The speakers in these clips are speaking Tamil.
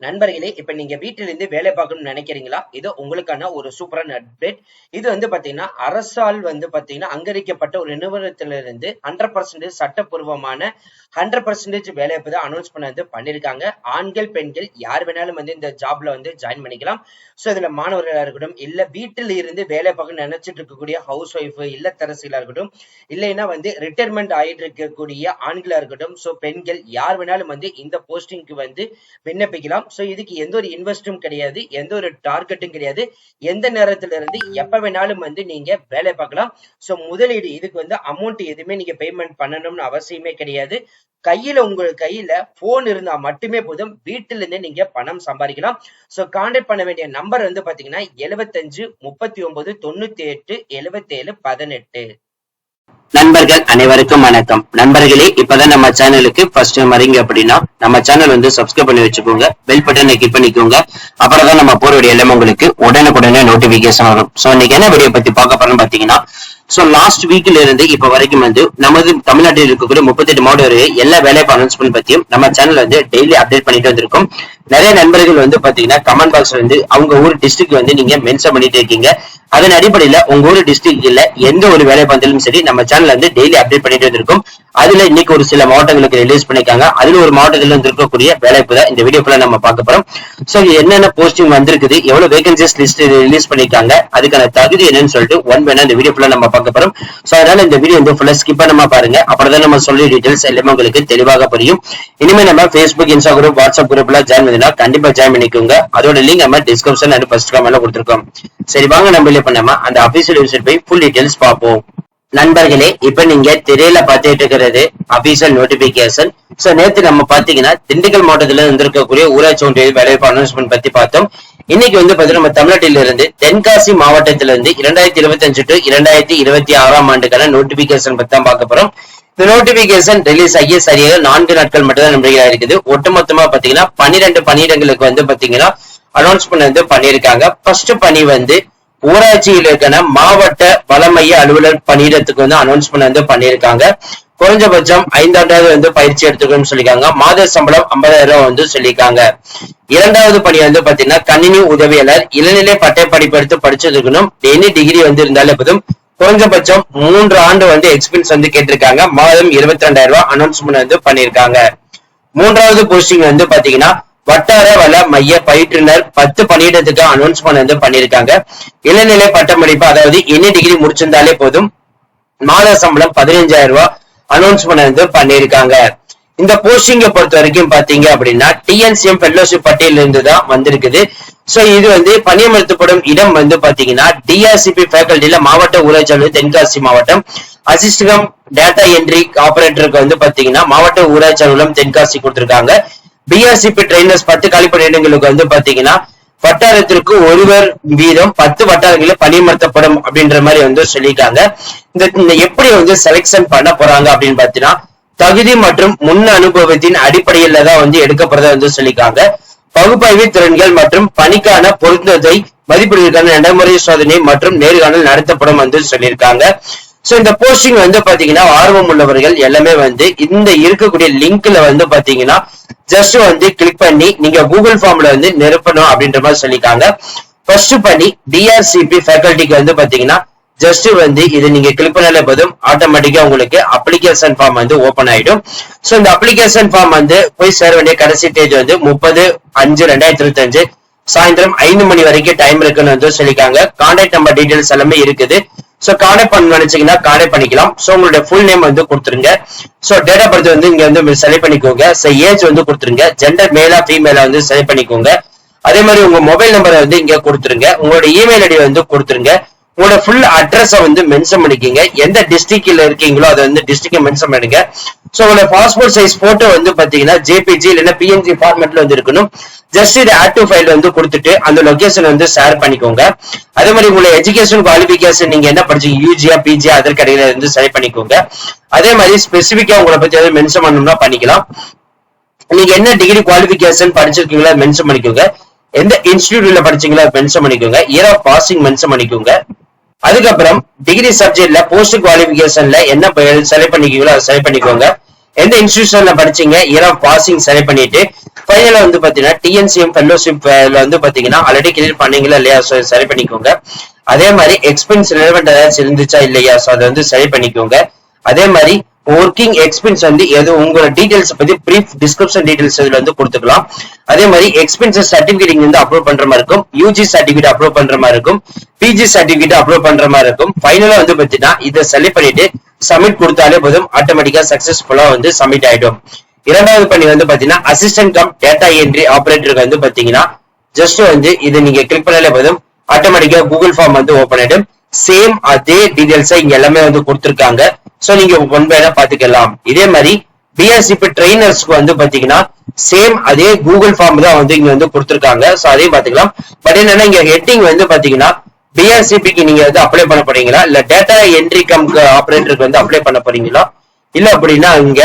நண்பர்களே, இப்ப நீங்க வீட்டிலிருந்து வேலை பார்க்கணும்னு நினைக்கிறீங்களா? இது உங்களுக்கான ஒரு சூப்பரான அப்டேட். இது பாத்தீங்கன்னா அரசால் பாத்தீங்கன்னா அங்கீகரிக்கப்பட்ட ஒரு நிறுவனத்திலிருந்து 100% சட்டப்பூர்வமான 100% வேலைவாய்ப்பு தான் அனௌன்ஸ் பண்ணிருக்காங்க. ஆண்கள் பெண்கள் யார் வேணாலும் இந்த ஜாப்ல ஜாயின் பண்ணிக்கலாம். சோ இதுல மாணவர்களா இருக்கட்டும், இல்ல வீட்டில் இருந்து வேலை பார்க்க நினைச்சிட்டு இருக்கக்கூடிய ஹவுஸ் ஒய்ஃப், இல்லத்தரசிகளா இருக்கட்டும், இல்லைன்னா ரிட்டையர்மெண்ட் ஆயிட்டு இருக்கக்கூடிய ஆண்களா இருக்கட்டும், சோ பெண்கள் யார் வேணாலும் இந்த போஸ்டிங்க்கு விண்ணப்பிக்கலாம். சோ இதுக்கு எந்த ஒரு இன்வெஸ்டும் கிடையாது, எந்த ஒரு டார்கெட்டும் கிடையாது. எந்த நேரத்துல இருந்து எப்ப வேணாலும் நீங்க வேலை பார்க்கலாம். சோ முதலீடு இதுக்கு அமௌண்ட் எதுவுமே நீங்க பேமெண்ட் பண்ணணும்னு அவசியமே கிடையாது. உங்க கையில போன் இருந்தா மட்டுமே போதும், வீட்டில இருந்தே நீங்க பணம் சம்பாதிக்கலாம். சோ கான்டாக்ட் பண்ண வேண்டிய நம்பர் பாத்தீங்கன்னா 75 39 98 77 18. நண்பர்கள் அனைவருக்கும் வணக்கம். நண்பர்களே, இப்பதான் நம்ம சேனலுக்கு ஃபர்ஸ்ட் டைம் வரீங்க அப்படின்னா நம்ம சேனல் சப்ஸ்கிரைப் பண்ணி வச்சுக்கோங்க, பெல் பட்டனை கிளிக் பண்ணிக்கோங்க. அப்புறம் தான் நம்ம போறோடைய எல்லாமே உங்களுக்கு உடனுக்குடனே நோட்டிபிகேஷன் வரும். சோ இன்னைக்கு என்ன வீடியோ பத்தி பார்க்க போறோம்னு பாத்தீங்கன்னா, சோ லாஸ்ட் வீக்ல இருந்து இப்ப வரைக்கும் நமது தமிழ்நாட்டில் இருக்கக்கூடிய 38 மாவட்ட எல்லா வேலைவாய்ப்பு அனௌன்ஸ்மெண்ட் பத்தியும் நம்ம சேனல் டெய்லி அப்டேட் பண்ணிட்டு வந்திருக்கோம். நிறைய நண்பர்கள் பாத்தீங்கன்னா கமெண்ட் பாக்ஸ்ல அவங்க ஊர் டிஸ்ட்ரிக்ட் நீங்க மென்ஷன் பண்ணிட்டு இருக்கீங்க. அதன் அடிப்படையில உங்க ஊர் டிஸ்ட்ரிக்ட்ல எந்த ஒரு வேலை பார்த்தாலும் சரி நம்ம சேனல் டெய்லி அப்டேட் பண்ணிட்டு வந்திருக்கோம். அதுல இன்னைக்கு ஒரு சில மாவட்டங்களுக்கு ரிலீஸ் பண்ணிருக்காங்க. அதுல ஒரு மாவட்டத்துல இருக்கக்கூடிய வேலைப்பு தான் இந்த வீடியோக்குள்ள நம்ம பார்க்க போறோம். சோ என்னென்ன போஸ்டிங் வந்திருக்குது, எவ்வளவு வேகன்சிஸ் லிஸ்ட் ரிலீஸ் பண்ணிருக்காங்க, அதுக்கான தகுதி என்னன்னு சொல்லிட்டு ஒன் வேணா இந்த வீடியோக்குள்ள நம்ம பார்க்க போறோம். சோ அதனால இந்த வீடியோ ஃபுல்லா ஸ்கிப் பண்ணாம பாருங்க. அப்புறம் நம்ம சொல்லி டீடைல்ஸ் எல்லாமே உங்களுக்கு தெளிவாக புரியும். இனிமே நம்ம Facebook, Instagram, WhatsApp குரூப்ல ஜாயின் பண்ணினா கண்டிப்பா ஜாயின் பண்ணிக்கோங்க. அதோட லிங்க் நம்ம டிஸ்கிரிப்ஷன் அண்ட் ஃபர்ஸ்ட் கமெண்ட்ல கொடுத்திருக்கோம். சரி வாங்க நம்ம பண்ணாம அந்த அபிஷியல் வெப்சைட் போய் ஃபுல் டீடைல்ஸ் பார்ப்போம். நண்பர்களே, இப்ப நீங்க திரையில பார்த்துட்டு இருக்கிறது அபிஷியல் நோட்டிபிகேஷன். சோ நேத்து நம்ம பாத்தீங்கன்னா திண்டுக்கல் மாவட்டத்துல இருந்திருக்கக்கூடிய ஊராட்சி ஒன்றிய வேலைவாய்ப்பு அனௌன்ஸ்மெண்ட் பத்தி பார்த்தோம். இன்னைக்கு பாத்தீங்கன்னா நம்ம தமிழ்நாட்டில இருந்து தென்காசி மாவட்டத்தில இருந்து 2025 to 2026 ஆண்டுக்கான நோட்டிபிகேஷன் பத்தி தான் பார்க்க போறோம். இந்த நோட்டிபிகேஷன் ரிலீஸ் ஆகிய சரியாக 4 நாட்கள் மட்டும் தான் நம்பிக்கையா இருக்குது. ஒட்டுமொத்தமா பாத்தீங்கன்னா 12 பணியிடங்களுக்கு பாத்தீங்கன்னா அனௌன்ஸ்மெண்ட் பண்ணிருக்காங்க. ஃபர்ஸ்ட் பணி ஊராட்சியிலுக்கான மாவட்ட வளமைய அலுவலர் பணியிடத்துக்கு அனௌன்ஸ்மெண்ட் பண்ணிருக்காங்க. குறைஞ்சபட்சம் 5ஆண்டாவது பயிற்சி எடுத்துக்கணும்னு சொல்லிருக்காங்க. மாத சம்பளம் 50,000 சொல்லியிருக்காங்க. இரண்டாவது பணி பாத்தீங்கன்னா கணினி உதவியாளர், இளநிலை பட்டய படிப்பு எடுத்து படிச்சிருக்கணும். எனி டிகிரி இருந்தாலே போதும். குறைஞ்சபட்சம் 3 ஆண்டு எக்ஸ்பீரியன்ஸ் கேட்டிருக்காங்க. மாதம் 22,000 அனௌன்ஸ்மெண்ட் பண்ணிருக்காங்க. மூன்றாவது போஸ்டிங் பாத்தீங்கன்னா வட்டார வள மைய பயிற்றுனர் 10 பணியிடத்துக்கு அனௌன்ஸ்மெண்ட் பண்ணிருக்காங்க. இளநிலை பட்டமளிப்பு, அதாவது எனி டிகிரி முடிச்சிருந்தாலே போதும். மாத சம்பளம் 15,000 அனௌன்ஸ்மெண்ட் பண்ணிருக்காங்க. இந்த போஸ்டிங்கை பொறுத்த வரைக்கும் பாத்தீங்க அப்படின்னா TNCM ஃபெல்லோஷிப் பட்டியல இருந்து தான் வந்திருக்குது. சோ இது பணியமர்த்தப்படும் இடம் பாத்தீங்கன்னா DRCP ஃபேக்கல்டில மாவட்ட ஊராட்சி அலுவலர் தென்காசி மாவட்டம், அசிஸ்டம் டேட்டா என்ட்ரி ஆபரேட்டருக்கு பாத்தீங்கன்னா மாவட்ட ஊராட்சி அலுவலகம் தென்காசி கொடுத்திருக்காங்க. BRCP ட்ரெயினர்ஸ் 10 காலி பணியிடங்களுக்கு பாத்தீங்கன்னா வட்டாரத்திற்கு ஒருவர் வீதம் 10 வட்டாரங்களில் பணியமர்த்தப்படும் அப்படின்ற மாதிரி சொல்லியிருக்காங்க. இந்த எப்படி செலக்ஷன் பண்ண போறாங்க அப்படின்னு பாத்தீங்கன்னா தகுதி மற்றும் முன் அனுபவத்தின் அடிப்படையில தான் எடுக்கப்படுறதா சொல்லியிருக்காங்க. பகுப்பாய்வு திறன்கள் மற்றும் பணிக்கான பொருத்தத்தை மதிப்பிடுவதற்கான நடைமுறை சோதனை மற்றும் நேர்காணல் நடத்தப்படும் சொல்லியிருக்காங்க. சோ இந்த போஸ்டிங் பாத்தீங்கன்னா ஆர்வம் உள்ளவர்கள் எல்லாமே இந்த இருக்கக்கூடிய லிங்க்ல பாத்தீங்கன்னா ஜஸ்ட் கிளிக் பண்ணி நீங்க கூகுள் ஃபார்ம்ல நிரப்பணும் அப்படின்ற மாதிரி சொல்லிருக்காங்க. ஃபர்ஸ்ட் பண்ணி DRCP ஃபேக்கல்டிக்கு பாத்தீங்கன்னா ஜஸ்ட் இது நீங்க கிளிக் பண்ணாலே போதும், ஆட்டோமேட்டிக்கா உங்களுக்கு அப்ளிகேஷன் ஃபார்ம் ஓபன் ஆயிடும். சோ இந்த அப்ளிகேஷன் ஃபார்ம் போய் சேர வேண்டிய கடைசி டேட் 30/5/2025 சாயந்தரம் 5 மணி வரைக்கும் டைம் இருக்குன்னு சொல்லிருக்காங்க. கான்டாக்ட் நம்பர் டீடைல்ஸ் எல்லாமே இருக்குது. சோ கான்டாக்ட் பண்ண நினைச்சீங்கன்னா கான்டாக்ட் பண்ணிக்கலாம். சோ உங்களோட ஃபுல் நேம் கொடுத்துருங்க. சோ டேட் ஆஃப் பர்த் இங்க செலக்ட் பண்ணிக்கோங்க. சோ ஏஜ் கொடுத்துருங்க. ஜெண்டர் மேலா ஃபீமேலா செலக்ட் பண்ணிக்கோங்க. அதே மாதிரி உங்க மொபைல் நம்பரை இங்க கொடுத்துருங்க. உங்களோட இமெயில் ஐடி கொடுத்துருங்க. உங்களோட ஃபுல் அட்ரஸ மென்ஷன் பண்ணிக்கீங்க. எந்த டிஸ்ட்ரிக்ட்ல இருக்கீங்களோ அதை டிஸ்ட்ரிக்ட் மென்ஷன் பண்ணுங்க. சோ உங்களோட பாஸ்போர்ட் சைஸ் போட்டோ பாத்தீங்கன்னா JPG இல்லைன்னா PNG ஃபார்மேட்ல இருக்கணும். ஜஸ்ட் இது ஆட் டு ஃபைல் கொடுத்துட்டு அந்த லொகேஷன் ஷேர் பண்ணிக்கோங்க. அதே மாதிரி உங்களோட எஜுகேஷன் குவாலிபிகேஷன் நீங்க என்ன படிச்சீங்க, UGயா PGயா அதற்கு இடையில செலக்ட் பண்ணிக்கோங்க. அதே மாதிரி ஸ்பெசிபிக்கா உங்களை பத்தி மென்ஷன் பண்ணணும்னா பண்ணிக்கலாம். நீங்க என்ன டிகிரி குவாலிபிகேஷன் படிச்சிருக்கீங்களா மென்ஷன் பண்ணிக்கோங்க. எந்த இன்ஸ்டிடியூட்ல படிச்சீங்களா மென்ஷன் பண்ணிக்கோங்க. இயர் ஆஃப் பாசிங் மென்ஷன் பண்ணிக்கோங்க. அதுக்கப்புறம் டிகிரி சப்ஜெக்ட்ல போஸ்ட் குவாலிபிகேஷன்ல என்ன செலக்ட் பண்ணிக்கீங்களோ அதை செலக்ட் பண்ணிக்கோங்க. எந்த இன்ஸ்டிடியூஷன்ல படிச்சீங்க, இயர் ஆஃப் பாசிங் செலக்ட் பண்ணிட்டு ஃபைனலா வந்து பாத்தீங்கன்னா டிஎன்சிஎம் ஃபெல்லோஷிப்ல வந்து பாத்தீங்கன்னா ஆல்ரெடி கிளியர் பண்ணீங்களா இல்லையா, சோ சரி பண்ணிக்கோங்க. அதே மாதிரி எக்ஸ்பென்ஸ் ரிலவெண்ட் ஏதாச்சும் இருந்துச்சா இல்லையா, சோ அதை வந்து சரி பண்ணிக்கோங்க. அதே மாதிரி ஒர்க்கிங் எக்ஸ்பென்ஸ் வந்து எது உங்களோட டீடைல்ஸ் பத்தி பிரீஃப் டிஸ்கிரிப்ஷன் டீடைல்ஸ் இதுல வந்து கொடுத்துக்கலாம். அதே மாதிரி எக்ஸ்பென்சஸ் சர்டிபிகேட் வந்து அப்லோட் பண்ற மாதிரி இருக்கும், யூஜி சர்டிபிகேட் அப்லோட் பண்ற மாதிரி இருக்கும், பிஜி சர்டிபிகேட் அப்லோட் பண்ற மாதிரி இருக்கும். ஃபைனலா வந்து பாத்தீங்கன்னா இதை செலக்ட் பண்ணிட்டு சப்மிட் கொடுத்தாலே போதும், ஆட்டோமேட்டிக்கா சக்சஸ்ஃபுல்லா வந்து சப்மிட் ஆயிடும். இரண்டாவது பண்ணி வந்து பாத்தீங்கன்னா அசிஸ்டன்ட் கம் டேட்டா என்ட்ரி ஆபரேட்டருக்கு வந்து பாத்தீங்கன்னா ஜஸ்ட் வந்து இதை நீங்க கிளிக் பண்ணாலே போதும், ஆட்டோமேட்டிக்கா கூகுள் ஃபார்ம் வந்து ஓபன் ஆயிடும். சேம் அதே டீடைல்ஸ் இங்க எல்லாமே வந்து கொடுத்திருக்காங்க. சோ நீங்க ஒன் பை பாத்துக்கலாம். இதே மாதிரி பிஆர்சிபி ட்ரெயினர்ஸ்க்கு வந்து பாத்தீங்கன்னா சேம் அதே கூகுள் ஃபார்ம் தான் வந்து இங்க வந்து கொடுத்திருக்காங்க. சோ அதையும் பாத்துக்கலாம். பட் என்னன்னா இங்க ஹெட்டிங் வந்து பாத்தீங்கன்னா பிஆர்சிபிக்கு நீங்க வந்து அப்ளை பண்ண போறீங்களா இல்ல டேட்டா என்ட்ரி கம் ஆபரேட்டருக்கு வந்து அப்ளை பண்ண போறீங்களா, இல்ல அப்படின்னா இங்க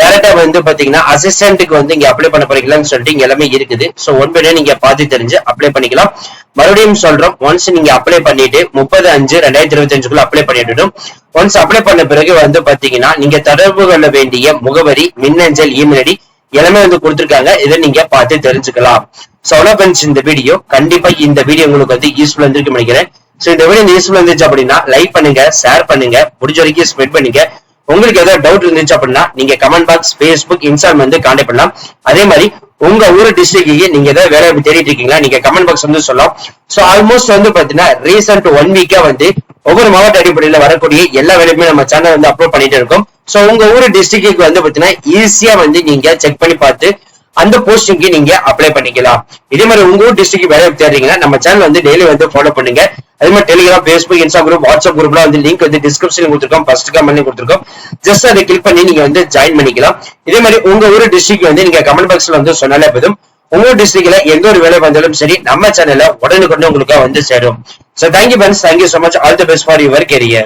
டேரக்டா வந்து பாத்தீங்கன்னா அசிஸ்டன்ட்டுக்கு வந்து இங்க அப்ளை பண்ண போறீங்களான்னு சொல்லிட்டு இங்க எல்லாமே இருக்குது. சோ ஒன் பை நீங்க பார்த்து தெரிஞ்சு அப்ளை பண்ணிக்கலாம். மறுபடியும் சொல்றோம், ஒன்ஸ் நீங்க அப்ளை பண்ணிட்டு 30/5/2025 அப்ளை பண்ணிடணும். ஒன்ஸ் அப்ளை பண்ண பிறகு வந்து பாத்தீங்கன்னா நீங்க தொடர்பு கொள்ள வேண்டிய முகவரி, மின்னஞ்சல், இமெயில் ஐடி எல்லாமே வந்து கொடுத்திருக்காங்க. இதை நீங்க பார்த்து தெரிஞ்சுக்கலாம். சோ அவ்வளவு ஃப்ரெண்ட்ஸ், இந்த வீடியோ கண்டிப்பா இந்த வீடியோ உங்களுக்கு வந்து யூஸ்ஃபுல் இருந்திருக்கு நினைக்கிறேன். சோ இந்த வீடியோ யூஸ்ஃபுல் இருந்துச்சு அப்படின்னா லைக் பண்ணுங்க, ஷேர் பண்ணுங்க, முடிஞ்ச வரைக்கும் ஸ்ப்ரெட் பண்ணுங்க. உங்களுக்கு ஏதாவது டவுட் இருந்துச்சு அப்படின்னா நீங்க கமெண்ட் பாக்ஸ், Facebook, இன்ஸ்டாகிராம் வந்து கான்டாக்ட் பண்ணலாம். அதே மாதிரி உங்க ஊர் டிஸ்ட்ரிக்ட்க்கு நீங்க ஏதாவது வேலை தேடிட்டு இருக்கீங்களா, நீங்க கமெண்ட் பாக்ஸ் வந்து சொல்லலாம். சோ ஆல்மோஸ்ட் வந்து பாத்தீங்கன்னா ரீசெண்ட் 1 வீக்கா வந்து ஒவ்வொரு மாவட்ட அடிப்படையில வரக்கூடிய எல்லா வேலையுமே நம்ம சேனல் வந்து அப்லோட் பண்ணிட்டு இருக்கோம். சோ உங்க ஊர் டிஸ்ட்ரிக்ட்க்கு வந்து பாத்தீங்கன்னா ஈஸியா வந்து நீங்க செக் பண்ணி பார்த்து அந்த போஸ்டிங்க்கு நீங்க அப்ளை பண்ணிக்கலாம். இதே மாதிரி உங்க ஊர் டிஸ்ட்ரிக்ட் வேலை தேடுறீங்கன்னா நம்ம சேனல் வந்து டெய்லி வந்து ஃபாலோ பண்ணுங்க. அதே மாதிரி டெலிகிராம், Facebook, இன்ஸ்டாகிராம், வாட்ஸ்அப் குரூப்ல வந்து லிங்க் வந்து டிஸ்கிரிப்ஷன் கொடுத்துருக்கோம், ஃபர்ஸ்ட் கமெண்ட் கொடுத்துருக்கோம். ஜஸ்ட் அதை கிளிக் பண்ணி நீங்க வந்து ஜாயின் பண்ணிக்கலாம். இதே மாதிரி உங்க ஊர் டிஸ்ட்ரிக்ட் வந்து நீங்க கமெண்ட் பாக்ஸ்ல வந்து சொன்னாலே போதும், உங்க டிஸ்ட்ரிக்ட்ல எந்த ஒரு வேலை வந்தாலும் சரி நம்ம சேனல்ல உடனுக்குடன் உங்களுக்கு வந்து சேரும். So thank you friends, thank you so much, all the best for your career.